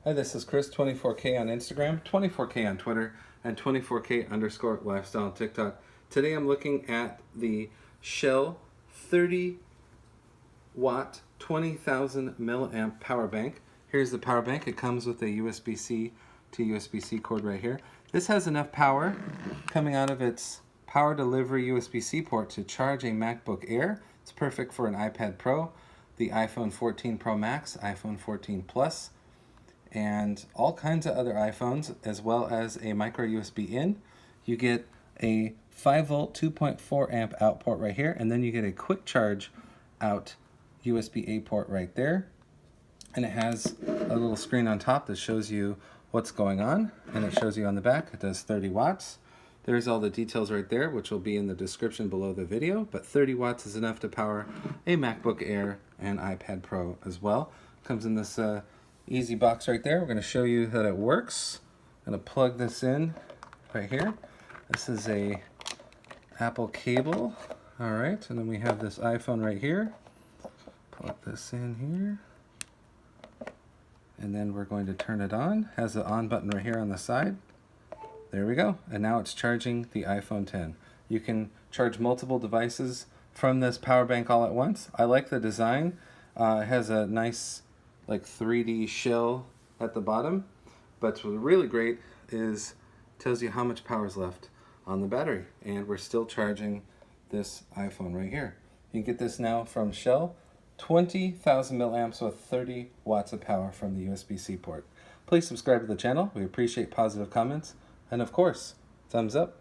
Hi, this is Chris, 24K on Instagram, 24K on Twitter, and 24K_lifestyle on TikTok. Today I'm looking at the Shell 30 watt 20,000 milliamp power bank. Here's the power bank. It comes with a USB-C to USB-C cord right here. This has enough power coming out of its power delivery USB-C port to charge a MacBook Air. It's perfect for an iPad Pro, the iPhone 14 Pro Max, iPhone 14 Plus, and all kinds of other iPhones, as well as a micro USB in. You get a 5 volt 2.4 amp out port right here, and then you get a QuickCharge out USB-A port right there. And it has a little screen on top that shows you what's going on, and it shows you on the back it does 30 watts. There's all the details right there, which will be in the description below the video, but 30 watts is enough to power a MacBook Air and iPad Pro as well. Comes in this easy box right there. We're going to show you that it works. I'm going to plug this in right here. This is a Apple cable. All right, and then we have this iPhone right here. Plug this in here. And then we're going to turn it on. Has the on button right here on the side. There we go. And now it's charging the iPhone 10. You can charge multiple devices from this power bank all at once. I like the design. It has a nice like 3D shell at the bottom. But what's really great is it tells you how much power is left on the battery. And we're still charging this iPhone right here. You can get this now from Shell. 20,000 milliamps with 30 watts of power from the USB-C port. Please subscribe to the channel. We appreciate positive comments. And of course, thumbs up.